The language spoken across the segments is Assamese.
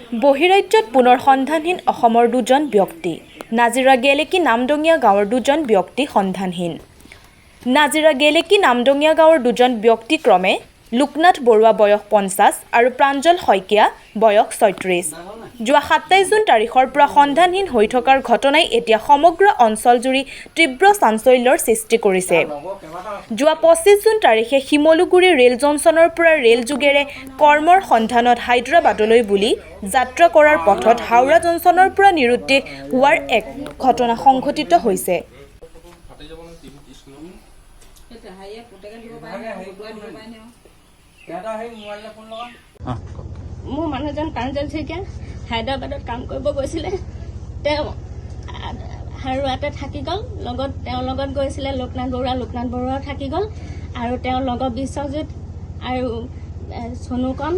বহিৰাজ্যত পুনৰ সন্ধানহীন অসমৰ দুজন ব্যক্তি। নাজিৰা গেলেকী নামদঙীয়া গাঁৱৰ দুজন ব্যক্তি সন্ধানহীন। নাজিৰা গেলেকী নামদঙীয়া গাঁৱৰ দুজন ব্যক্তি ক্ৰমে লোকনাথ বৰুৱা বয়স 50 আৰু প্ৰাঞ্জল শইকীয়া বয়স 36। যোৱা 27 জুন তাৰিখৰ পৰা সন্ধানহীন হৈ থকাৰ ঘটনাই এতিয়া সমগ্ৰ অঞ্চলজুৰি তীব্ৰ চাঞ্চল্যৰ সৃষ্টি কৰিছে। যোৱা 25 জুন তাৰিখে শিমলুগুৰি ৰেল জংচনৰ পৰা ৰেল যোগেৰে কৰ্মৰ সন্ধানত হায়দৰাবাদলৈ বুলি যাত্ৰা কৰাৰ পথত হাওৰা জংচনৰ পৰা নিৰুদ্দেশ হোৱাৰ এক ঘটনা সংঘটিত হৈছে। মোৰ মানুহজন প্ৰাঞ্জল শইকীয়া হায়দৰাবাদত কাম কৰিব গৈছিলে। তেওঁ হাৰুৱাতে থাকি গ'ল। তেওঁৰ লগত গৈছিলে লোকনাথ বৰুৱা থাকি গ'ল আৰু তেওঁৰ লগত বিশ্বজিৎ আৰু চনুকণ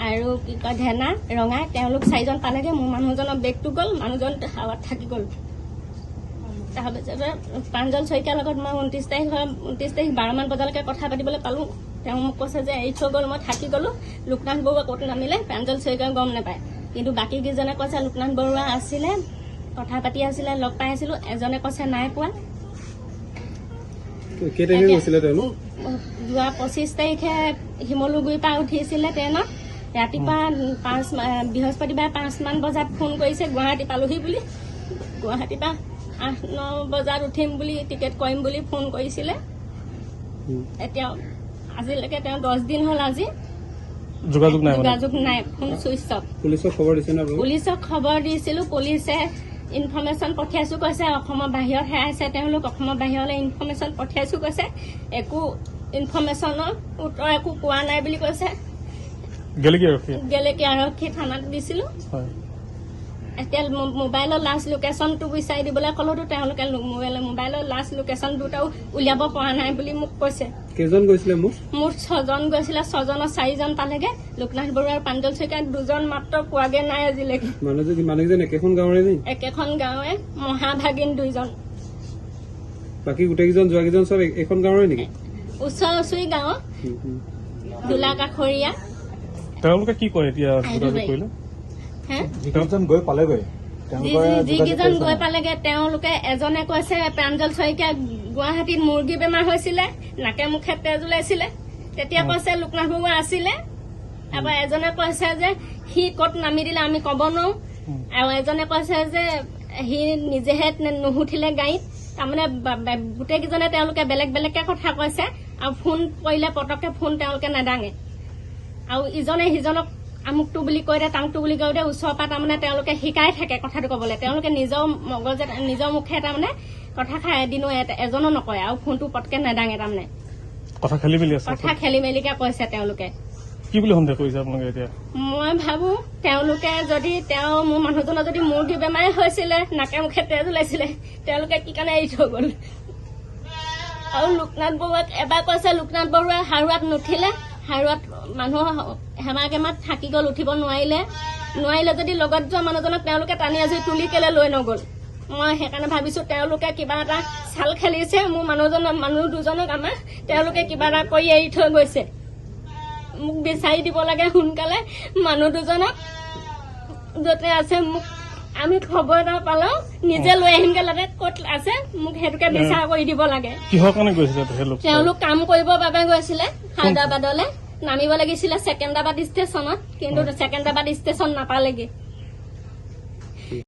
আৰু কি কয় ধেনা ৰঙাই তেওঁলোক 4জন পালেগৈ। মোৰ মানুহজনৰ বেগটো গ'ল, মানুহজন হাৱাত থাকি গ'ল। তাৰপিছতে প্ৰাঞ্জল শইকীয়াৰ লগত মই 29 তাৰিখ 12মান বজালৈকে কথা পাতিবলৈ পালোঁ। তেওঁ মোক কৈছে যে এৰি থৈ গ'ল, মই থাকি গ'লোঁ। লোকনাথ বৰুৱা ক'ত নামিলে প্ৰাঞ্জল শইকীয়াই গম নাপায়, কিন্তু বাকীকেইজনে কৈছে লোকনাথ বৰুৱা আছিলে, কথা পাতি আছিলে, লগ পাই আছিলোঁ। এজনে কৈছে নাই পোৱা। যোৱা 25 তাৰিখে শিমলুগুৰিৰ পৰা উঠিছিলে ট্ৰেইনত। ৰাতিপুৱা বৃহস্পতিবাৰে 5মান বজাত ফোন কৰিছে গুৱাহাটী পালোহি বুলি। গুৱাহাটীৰ পৰা 8-9 বজাত উঠিম বুলি টিকেট কৰিম বুলি ফোন কৰিছিলে। এতিয়া আজিলৈকে তেওঁ 10 দিন হ'ল আজি যোগাযোগ নাই, ফোন চুইচ অফ। পুলিচক খবৰ দিছিলোঁ। পুলিচে ইনফৰমেশ্যন পঠিয়াইছোঁ কৈছে অসমৰ বাহিৰত হেৰাইছে তেওঁলোক, অসমৰ বাহিৰলৈ ইনফৰমেশ্যন পঠিয়াইছোঁ কৈছে। একো ইনফৰমেশ্যনৰ উত্তৰ একো পোৱা নাই বুলি কৈছে। গেলেকী আৰক্ষী থানাত দিছিলোঁ। এতিয়া মোবাইলৰ লাষ্ট লোকেশ্যনটো বিচাৰি দিবলৈ ক'লেতো তেওঁলোকে মোবাইলৰ লাষ্ট লোকেশ্যন দুটাও উলিয়াব পৰা নাই বুলি মোক কৈছে। কেইজন গৈছিলে? মোৰ 6জন গৈছিলে। 6জনৰ 4জন পালেগে। লোকনাথ বৰুৱা আৰু প্ৰাঞ্জল শইকীয়া 2জন মাত্ৰ পোৱাগে নাই আজিলৈকে। মানুহজন একেখন গাঁৱৰে নে? একেখন গাঁৱে, মহাভাগিন 2জন। বাকী গোটেইকেইজন যোৱাকেইজন চব এখন গাঁৱৰে নেকি? ওচৰা-ওচৰি গাঁও, দোলাকাষৰীয়া। তেওঁলোকে কি কৰে এতিয়া? যিকেইজন গৈ পালেগে তেওঁলোকে এজনে কৈছে প্ৰাঞ্জল শইকীয়া গুৱাহাটীত মুৰ্গী বেমাৰ হৈছিলে, নাকে মুখে তেজ ওলাইছিলে, তেতিয়া কৈছে লোকনাথ বৰুৱা আছিলে। তাৰপৰা এজনে কৈছে যে সি ক'ত নামি দিলে আমি ক'ব নোৱাৰো, আৰু এজনে কৈছে যে সি নিজেহে নুহুঠিলে গাড়ীত। তাৰমানে গোটেইকেইজনে তেওঁলোকে বেলেগ বেলেগকে কথা কৈছে, আৰু ফোন কৰিলে পটককে ফোন তেওঁলোকে নেদাঙে, আৰু ইজনে সিজনক আমুকটো বুলি কৈ দিয়ে তামুকটো বুলি কৈ দিয়ে। ওচৰৰ পৰা তাৰমানে তেওঁলোকে শিকাই থাকে কথাটো ক'বলৈ। তেওঁলোকে নিজৰ মুখে তাৰমানে কথা খাই এদিনো এজনো নকয়, আৰু ফোনটো পটকে নেদাঙে। তাৰমানে কথা খেলি মেলিকে কৈছে তেওঁলোকে। কি বুলি সন্দেহ কৰিছে আপোনালোকে এতিয়া? মই ভাবো তেওঁলোকে যদি মোৰ মানুহজনৰ যদি মুৰ্গী বেমাৰ হৈছিলে, নাকে মুখে তেজ ওলাইছিলে, তেওঁলোকে কি কাৰণে এৰি থৈ গ'ল। আৰু লোকনাথ বৰুৱাক এবাৰ কৈছে লোকনাথ বৰুৱাই হাৰুৱাত নুঠিলে, হাৰুৱাত মানুহ হেমাগেমাত থাকি গ'ল, উঠিব নোৱাৰিলে যদি লগত যোৱা মানুহজনক তেওঁলোকে টানি আজৰি তুলি কেলে লৈ নগ'ল। মই সেইকাৰণে ভাবিছো তেওঁলোকে কিবা এটা চাল খেলিছে মোৰ মানুহ দুজনক। আমাৰ তেওঁলোকে কিবা এটা কৰি এৰি থৈ গৈছে। মোক বিচাৰি দিব লাগে সোনকালে মানুহ দুজনক, য'তে আছে মোক আমি খবৰ এটা পালেও নিজে লৈ আহিমগে লাগে। ক'ত আছে মোক সেইটোকে বিচাৰ কৰি দিব লাগে। কিহৰ কাৰণে গৈছিলে তেওঁলোক? কাম কৰিবৰ বাবে গৈছিলে হায়দৰাবাদলৈ। নামিব লাগিছিলে ছেকেন্দ্ৰাবাদ ষ্টেচনত, কিন্তু ছেকেন্দ্ৰাবাদ ষ্টেচন নাপালেগে।